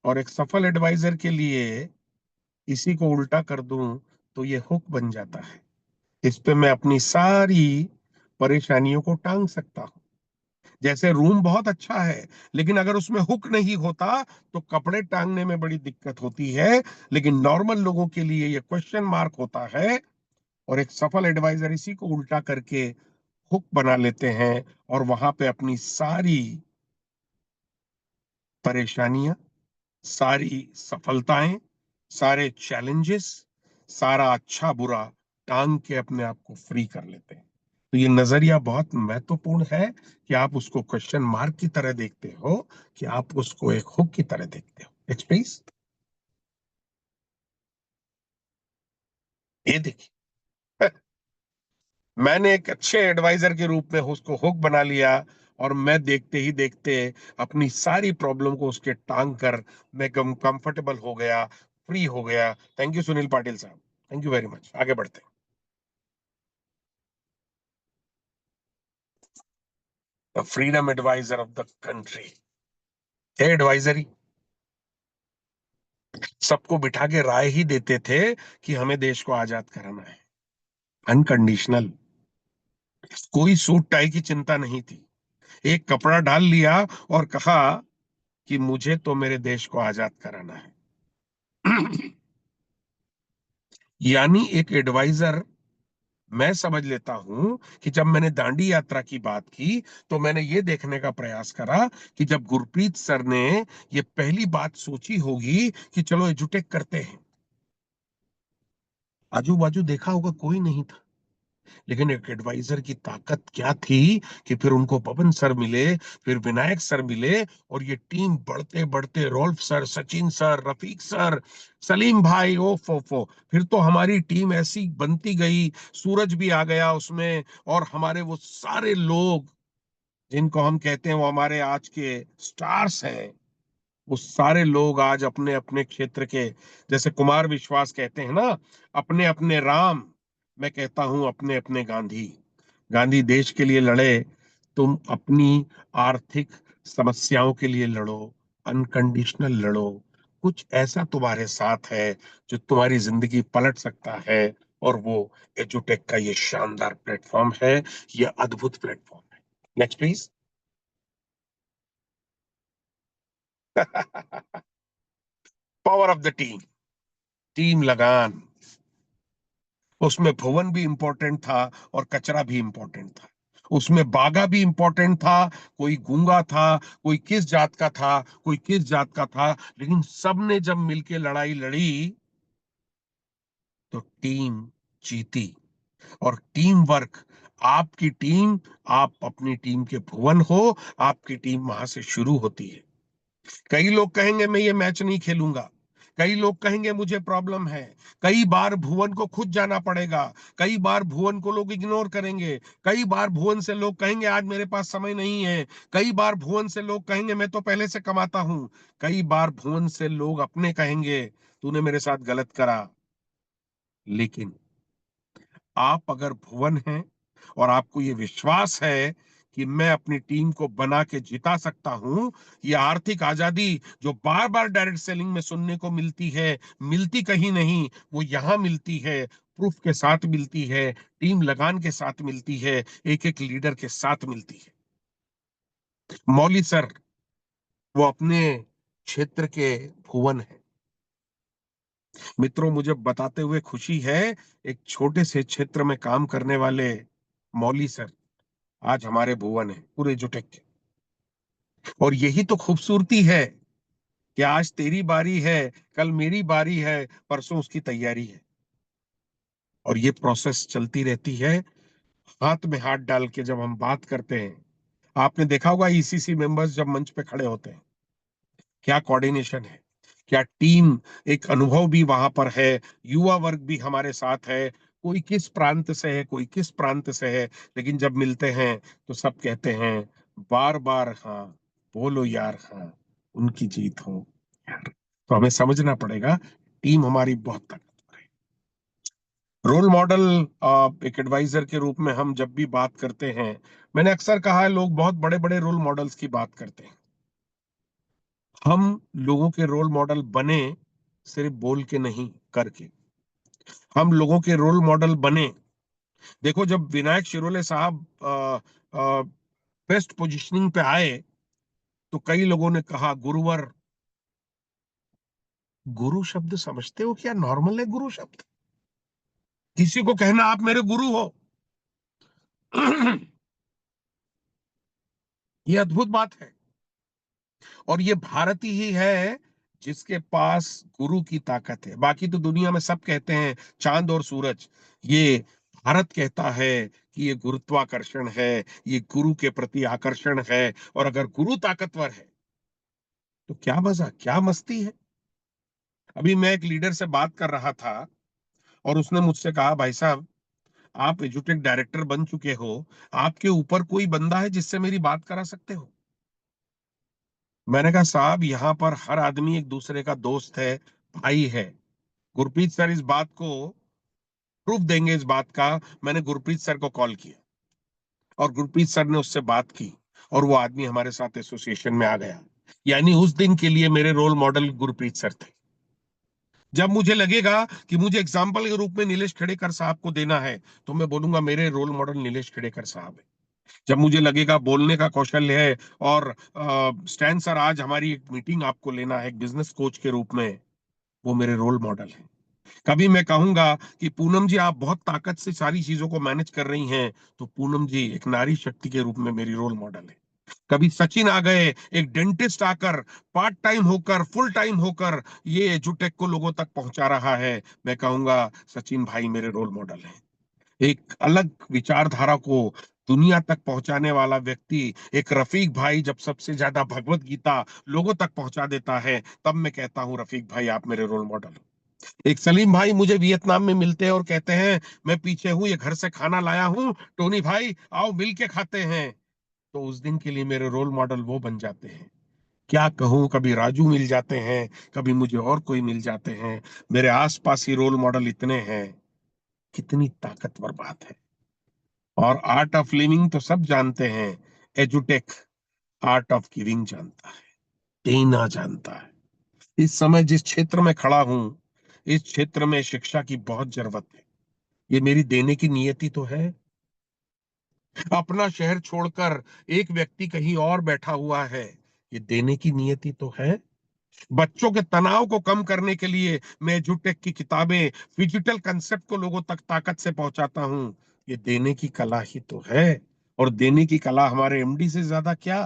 और एक सफल एडवाइजर के लिए इसी को उल्टा कर दूं, तो ये हुक बन जाता है। इस पे मैं अपनी सारी परेशानियों को टांग सकता हूँ। जैसे रूम बहुत अच्छा है, लेकिन अगर उसमें हुक नहीं होता, तो कपड़े टांगने में बड़ी दिक्कत होती है। लेकिन नॉर्मल लोगों के लिए ये क्वेश्चन मार्क होता है और एक सफल एडवाइजर इसी को उल्टा करके हुक बना लेते हैं और वहां पे अपनी सारी परेशानियां, सारी सफलताएं, सारे चैलेंजेस, सारा अच्छा बुरा टांग के अपने आप को फ्री कर लेते हैं। तो ये नजरिया बहुत महत्वपूर्ण है कि आप उसको क्वेश्चन मार्क की तरह देखते हो कि आप उसको एक हुक की तरह देखते हो। Next please. ये देखिए, मैंने एक अच्छे एडवाइजर के रूप में उसको हुक बना लिया और मैं देखते ही देखते अपनी सारी प्रॉब्लम को उसके टांग कर मैं कंफर्टेबल हो गया, फ्री हो गया। थैंक यू सुनील पाटिल साहब, थैंक यू वेरी मच। आगे बढ़ते हैं। The freedom advisor of the country थे एडवाइजरी, सबको बिठा के राय ही देते थे कि हमें देश को आजाद कराना है, अनकंडीशनल। कोई सूट टाई की चिंता नहीं थी, एक कपड़ा डाल लिया और कहा कि मुझे तो मेरे देश को आजाद कराना है। यानी एक एडवाइजर, मैं समझ लेता हूं कि जब मैंने दांडी यात्रा की बात की तो मैंने ये देखने का प्रयास करा कि जब गुरप्रीत सर ने ये पहली बात सोची होगी कि चलो एजुटेक करते हैं, आजू बाजू देखा होगा कोई नहीं था, लेकिन एक एडवाइजर की ताकत क्या थी कि फिर उनको पवन सर मिले, फिर विनायक सर मिले और ये टीम बढ़ते बढ़ते Rolf sir, Sachin sir, Rafiq sir, Salim भाई, ओ फिर तो हमारी टीम ऐसी बनती गई, सूरज भी आ गया उसमें। और हमारे वो सारे लोग जिनको हम कहते हैं वो हमारे आज के स्टार्स हैं, वो सारे लोग आज अपने अपने क्षेत्र के, जैसे कुमार विश्वास कहते हैं ना, अपने अपने राम, मैं कहता हूं अपने अपने गांधी। गांधी देश के लिए लड़े, तुम अपनी आर्थिक समस्याओं के लिए लड़ो, अनकंडीशनल लड़ो। कुछ ऐसा तुम्हारे साथ है जो तुम्हारी जिंदगी पलट सकता है, और वो एजुटेक का ये शानदार प्लेटफॉर्म है, ये अद्भुत प्लेटफॉर्म है। Next please. Power of the team, team लगान। उसमें भुवन भी इंपॉर्टेंट था और कचरा भी इंपॉर्टेंट था, उसमें बागा भी इंपॉर्टेंट था, कोई गूंगा था, कोई किस जात का था, कोई किस जात का था, लेकिन सबने जब मिलके लड़ाई लड़ी तो टीम जीती। और टीम वर्क, आपकी टीम, आप अपनी टीम के भुवन हो, आपकी टीम वहां से शुरू होती है। कई लोग कहेंगे मैं ये मैच नहीं खेलूंगा, कई लोग कहेंगे मुझे प्रॉब्लम है, कई बार भुवन को खुद जाना पड़ेगा, कई बार भुवन को लोग इग्नोर करेंगे, कई बार भुवन से लोग कहेंगे आज मेरे पास समय नहीं है, कई बार भुवन से लोग कहेंगे मैं तो पहले से कमाता हूं, कई बार भुवन से लोग अपने कहेंगे तूने मेरे साथ गलत करा। लेकिन आप अगर भुवन हैं और आपको ये विश्वास है कि मैं अपनी टीम को बना के जिता सकता हूं, ये आर्थिक आजादी जो बार बार डायरेक्ट सेलिंग में सुनने को मिलती है, मिलती कहीं नहीं, वो यहां मिलती है, प्रूफ के साथ मिलती है, टीम लगान के साथ मिलती है, एक एक लीडर के साथ मिलती है। मौली सर, वो अपने क्षेत्र के भुवन है। मित्रों, मुझे बताते हुए खुशी है, एक छोटे से क्षेत्र में काम करने वाले मौली सर आज हमारे भुवन है पूरे जुटेक के। और यही तो खूबसूरती है कि आज तेरी बारी है, कल मेरी बारी है, परसों उसकी तैयारी है, और ये प्रोसेस चलती रहती है। हाथ में हाथ डाल के जब हम बात करते हैं, आपने देखा होगा ईसीसी मेंबर्स जब मंच पे खड़े होते हैं, क्या कोऑर्डिनेशन है, क्या टीम, एक अनुभव भी वहां पर है, युवा वर्ग भी हमारे साथ है, कोई किस प्रांत से है, कोई किस प्रांत से है, लेकिन जब मिलते हैं तो सब कहते हैं बार बार हाँ, बोलो यार हाँ, उनकी जीत हो यार। तो हमें समझना पड़ेगा टीम हमारी बहुत ताकतवर है। रोल मॉडल, एक एडवाइजर के रूप में हम जब भी बात करते हैं, मैंने अक्सर कहा है लोग बहुत बड़े बड़े रोल मॉडल्स की बात करते हैं, हम लोगों के रोल मॉडल बने सिर्फ बोल के नहीं, करके। हम लोगों के रोल मॉडल बने। देखो जब विनायक शिरोले साहब बेस्ट पोजीशनिंग पे आए तो कई लोगों ने कहा गुरुवर। गुरु शब्द समझते हो क्या नॉर्मल है गुरु शब्द? किसी को कहना आप मेरे गुरु हो। ये अद्भुत बात है। और ये भारत ही है जिसके पास गुरु की ताकत है। बाकी तो दुनिया में सब कहते हैं चांद और सूरज, ये भारत कहता है कि ये गुरुत्वाकर्षण है, ये गुरु के प्रति आकर्षण है। और अगर गुरु ताकतवर है तो क्या मजा, क्या मस्ती है। अभी मैं एक लीडर से बात कर रहा था और उसने मुझसे कहा, भाई साहब, आप एजुटेक डायरेक्टर बन चुके हो, आपके ऊपर कोई बंदा है जिससे मेरी बात करा सकते हो? मैंने कहा, साहब, यहाँ पर हर आदमी एक दूसरे का दोस्त है, भाई है। गुरप्रीत सर इस बात को प्रूफ देंगे, इस बात का। मैंने गुरप्रीत सर को कॉल किया और गुरप्रीत सर ने उससे बात की और वो आदमी हमारे साथ एसोसिएशन में आ गया। यानी उस दिन के लिए मेरे रोल मॉडल गुरप्रीत सर थे। जब मुझे लगेगा कि मुझे एग्जाम्पल के रूप में नीलेश खेड़ेकर साहब को देना है, तो मैं बोलूंगा मेरे रोल मॉडल नीलेश खेड़ेकर साहब है। जब मुझे लगेगा बोलने का कौशल्य है और स्टैन सर, आज हमारी एक मीटिंग आपको लेना है एक बिजनेस कोच के रूप में, वो मेरे रोल मॉडल है। कभी मैं कहूंगा कि पूनम जी आप बहुत ताकत से सारी चीजों को मैनेज कर रही हैं, तो पूनम जी एक नारी शक्ति के रूप में मेरी रोल मॉडल है। कभी सचिन आ गए, एक डेंटिस्ट आकर, पार्ट टाइम होकर, फुल टाइम होकर ये एजुटेक को लोगों तक पहुंचा रहा है, मैं कहूंगा सचिन भाई मेरे रोल मॉडल है। एक अलग विचारधारा को दुनिया तक पहुंचाने वाला व्यक्ति, एक रफीक भाई, जब सबसे ज्यादा भगवत गीता लोगों तक पहुंचा देता है, तब मैं कहता हूं रफीक भाई आप मेरे रोल मॉडल हो। एक सलीम भाई मुझे वियतनाम में मिलते हैं और कहते हैं, मैं पीछे हूं, ये घर से खाना लाया हूं, टोनी भाई आओ मिल के खाते हैं। तो उस दिन के लिए मेरे रोल मॉडल वो बन जाते हैं। क्या कहूं, कभी राजू मिल जाते हैं, कभी मुझे और कोई मिल जाते हैं। मेरे आसपास ही रोल मॉडल इतने हैं। कितनी ताकतवर बात है। और आर्ट ऑफ लिविंग तो सब जानते हैं, एजुटेक आर्ट ऑफ गिविंग जानता है, देना जानता है। इस समय जिस क्षेत्र में खड़ा हूं, इस क्षेत्र में शिक्षा की बहुत जरूरत है। ये मेरी देने की नियति तो है। अपना शहर छोड़कर एक व्यक्ति कहीं और बैठा हुआ है, ये देने की नियति तो है। बच्चों के तनाव को कम करने के लिए मैं एजुटेक की किताबें, डिजिटल कंसेप्ट को लोगों तक ताकत से पहुंचाता हूं, ये देने की कला ही तो है। और देने की कला हमारे एमडी से ज्यादा क्या।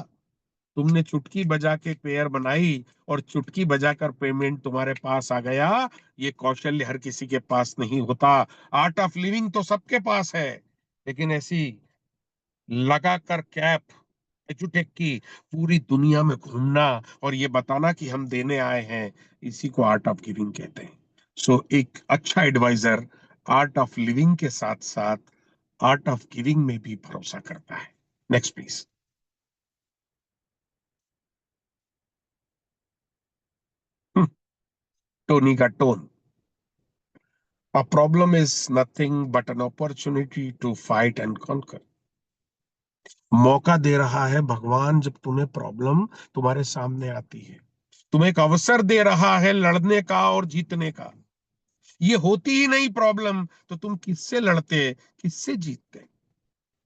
तुमने चुटकी बजा के पेयर बनाई और चुटकी बजाकर पेमेंट तुम्हारे पास आ गया। ये कौशल्य हर किसी के पास नहीं होता। आर्ट ऑफ लिविंग तो सबके पास है, लेकिन ऐसी लगाकर कैप एजुटेक की पूरी दुनिया में घूमना और ये बताना कि हम देने आए हैं, इसी को आर्ट ऑफ गिविंग कहते हैं। सो एक अच्छा एडवाइजर आर्ट ऑफ लिविंग के साथ साथ आर्ट ऑफ गिविंग में भी भरोसा करता है। Next please. टोनी का tone. A problem is nothing but an opportunity to fight and conquer. मौका दे रहा है भगवान जब तुम्हें प्रॉब्लम तुम्हारे सामने आती है। तुम्हें एक अवसर दे रहा है लड़ने का और जीतने का। ये होती ही नहीं प्रॉब्लम तो तुम किससे लड़ते, किससे जीतते।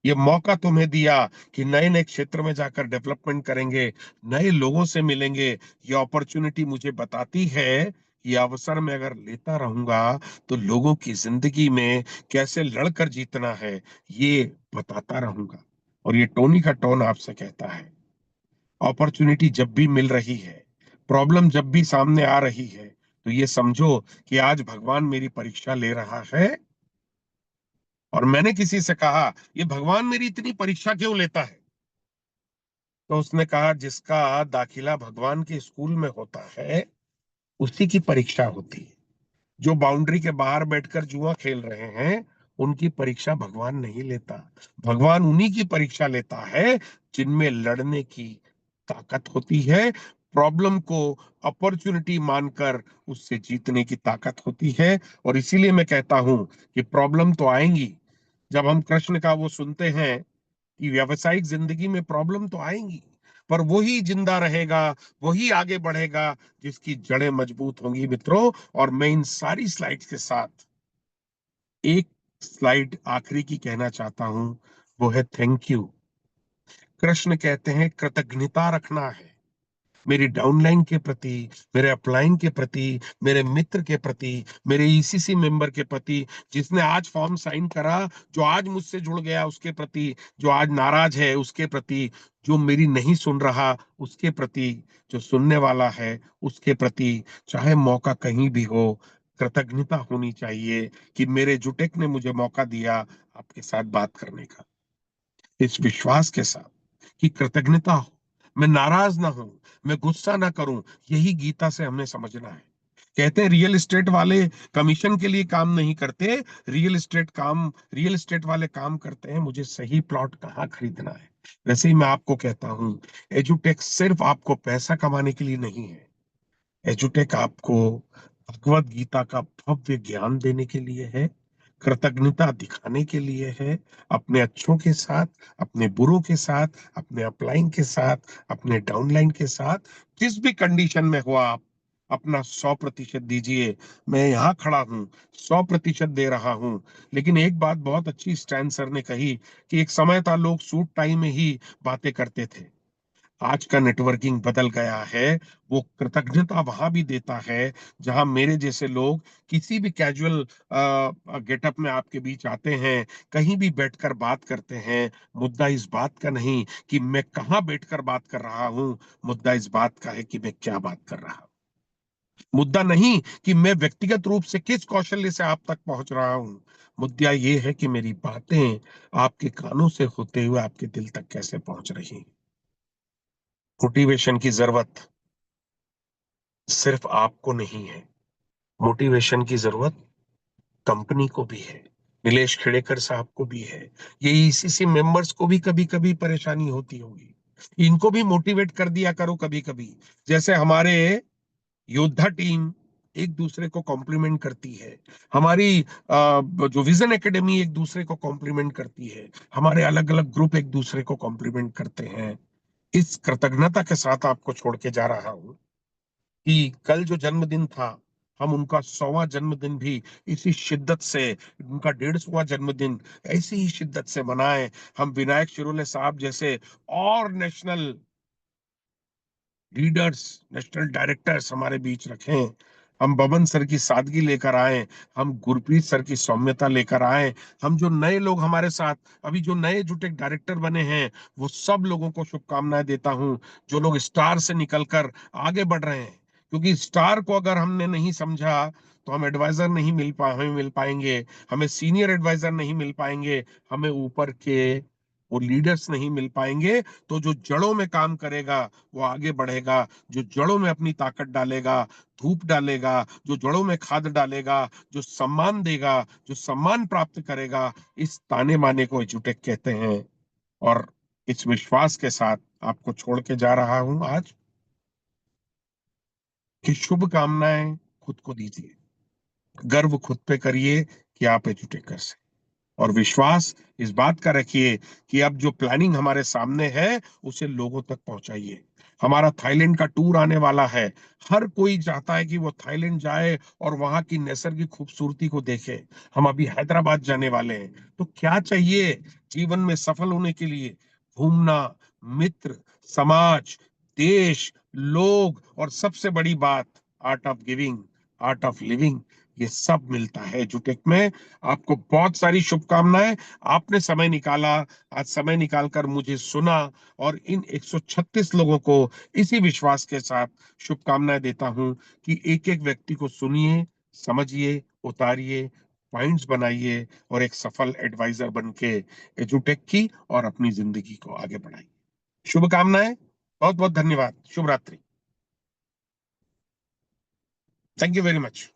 ये मौका तुम्हें दिया कि नए नए क्षेत्र में जाकर डेवलपमेंट करेंगे, नए लोगों से मिलेंगे। ये अपॉर्चुनिटी मुझे बताती है, ये अवसर मैं अगर लेता रहूंगा तो लोगों की जिंदगी में कैसे लड़कर जीतना है, ये बताता रहूंगा। और ये टोनी का टोन आपसे कहता है, अपॉर्चुनिटी जब भी मिल रही है, प्रॉब्लम जब भी सामने आ रही है, तो ये समझो कि आज भगवान मेरी परीक्षा ले रहा है। और मैंने किसी से कहा, ये भगवान मेरी इतनी परीक्षा क्यों लेता है? तो उसने कहा, जिसका दाखिला भगवान के स्कूल में होता है उसी की परीक्षा होती है। जो बाउंड्री के बाहर बैठकर जुआ खेल रहे हैं, उनकी परीक्षा भगवान नहीं लेता। भगवान उन्हीं की परीक्षा लेता है जिनमें लड़ने की ताकत होती है, प्रॉब्लम को अपॉर्चुनिटी मानकर उससे जीतने की ताकत होती है। और इसीलिए मैं कहता हूं कि प्रॉब्लम तो आएंगी। जब हम कृष्ण का वो सुनते हैं कि व्यावसायिक जिंदगी में प्रॉब्लम तो आएंगी, पर वही जिंदा रहेगा, वही आगे बढ़ेगा जिसकी जड़ें मजबूत होंगी मित्रों। और मैं इन सारी स्लाइड्स के साथ एक स्लाइड आखिरी की कहना चाहता हूं, वो है थैंक यू। कृष्ण कहते हैं कृतज्ञता रखना है। मेरी डाउनलाइन के प्रति, मेरे अपलाइन के प्रति, मेरे मित्र के प्रति, मेरे ईसीसी मेंबर के प्रति, जिसने आज फॉर्म साइन करा, जो आज मुझसे जुड़ गया उसके प्रति, जो आज नाराज है उसके प्रति, जो मेरी नहीं सुन रहा उसके प्रति, जो सुनने वाला है उसके प्रति, चाहे मौका कहीं भी हो, कृतज्ञता होनी चाहिए कि मेरे जुटेक ने मुझे मौका दिया आपके साथ बात करने का, इस विश्वास के साथ कि कृतज्ञता हो, मैं नाराज ना हूं, मैं गुस्सा ना करूं। यही गीता से हमें समझना है। कहते हैं रियल एस्टेट वाले कमीशन के लिए काम नहीं करते, रियल एस्टेट वाले काम करते हैं मुझे सही प्लॉट कहाँ खरीदना है। वैसे ही मैं आपको कहता हूं, एजुटेक सिर्फ आपको पैसा कमाने के लिए नहीं है। एजुटेक आपको भगवत गीता का भव्य ज्ञान देने के लिए है, कृतज्ञता दिखाने के लिए है, अपने अच्छों के साथ, अपने बुरों के साथ, अपने अपलाइन के साथ, अपने डाउनलाइन के साथ, जिस भी कंडीशन में हो आप अपना 100% दीजिए। मैं यहाँ खड़ा हूँ, 100% दे रहा हूँ। लेकिन एक बात बहुत अच्छी स्टैन सर ने कही कि एक समय था लोग सूट टाई में ही बातें करते थे। आज का नेटवर्किंग बदल गया है। वो कृतज्ञता वहां भी देता है जहां मेरे जैसे लोग किसी भी कैजुअल गेटअप में आपके बीच आते हैं, कहीं भी बैठकर बात करते हैं। मुद्दा इस बात का नहीं कि मैं कहाँ बैठकर बात कर रहा हूँ, मुद्दा इस बात का है कि मैं क्या बात कर रहा हूँ। मुद्दा नहीं कि मैं व्यक्तिगत रूप से किस कौशल्य से आप तक पहुंच रहा हूँ। मुद्दा ये है कि मेरी बातें आपके कानों से होते हुए आपके दिल तक कैसे पहुंच रही हैं। मोटिवेशन की जरूरत सिर्फ आपको नहीं है, मोटिवेशन की जरूरत कंपनी को भी है, नीलेश खेड़ेकर साहब को भी है, ये ईसीसी मेंबर्स को भी कभी कभी परेशानी होती होगी। इनको भी मोटिवेट कर दिया करो कभी कभी। जैसे हमारे योद्धा टीम एक दूसरे को कॉम्प्लीमेंट करती है, हमारी जो विजन एकेडमी एक दूसरे को कॉम्प्लीमेंट करती है, हमारे अलग अलग ग्रुप एक दूसरे को कॉम्प्लीमेंट करते हैं। इस कृतज्ञता के साथ आपको छोड़ के जा रहा हूं कि कल जो जन्मदिन था, हम उनका 100वां जन्मदिन भी इसी शिद्दत से, उनका 150वां जन्मदिन ऐसी ही शिद्दत से मनाएं। हम विनायक शिरोले साहब जैसे और नेशनल लीडर्स, नेशनल डायरेक्टर्स हमारे बीच रखें। हम बबन सर की सादगी लेकर आए, हम गुरप्रीत सर की सौम्यता लेकर आए। हम जो नए लोग हमारे साथ, अभी जो नए जुटे डायरेक्टर बने हैं, वो सब लोगों को शुभकामनाएं देता हूं। जो लोग स्टार से निकलकर आगे बढ़ रहे हैं, क्योंकि स्टार को अगर हमने नहीं समझा तो हम एडवाइजर नहीं हमें मिल पाएंगे, हमें सीनियर एडवाइजर नहीं मिल पाएंगे, हमें ऊपर के वो लीडर्स नहीं मिल पाएंगे। तो जो जड़ों में काम करेगा वो आगे बढ़ेगा, जो जड़ों में अपनी ताकत डालेगा, धूप डालेगा, जो जड़ों में खाद डालेगा, जो सम्मान देगा, जो सम्मान प्राप्त करेगा, इस ताने माने को एजुटेक कहते हैं। और इस विश्वास के साथ आपको छोड़ के जा रहा हूं आज कि शुभकामनाएं खुद को दीजिए, गर्व खुद पे करिए कि आप एजुटेकर से, और विश्वास इस बात का रखिए कि अब जो प्लानिंग हमारे सामने है उसे लोगों तक पहुंचाइए। हमारा थाईलैंड का टूर आने वाला है। हर कोई चाहता है कि वो थाईलैंड जाए और वहां की नैसर्गिक खूबसूरती को देखे। हम अभी हैदराबाद जाने वाले हैं। तो क्या चाहिए जीवन में सफल होने के लिए? घूमना, मित्र, समाज, देश, लोग, और सबसे बड़ी बात art of giving, art of living, ये सब मिलता है जुटेक में। आपको बहुत सारी शुभकामनाएं। आपने समय निकाला, आज समय निकालकर मुझे सुना, और इन 136 लोगों को इसी विश्वास के साथ शुभकामनाएं देता हूं कि एक एक व्यक्ति को सुनिए, समझिए, उतारिए, पॉइंट्स बनाइए, और एक सफल एडवाइजर बन के एजुटेक की और अपनी जिंदगी को आगे बढ़ाइए। शुभकामनाएं। बहुत बहुत धन्यवाद। शुभ रात्रि। Thank you very much.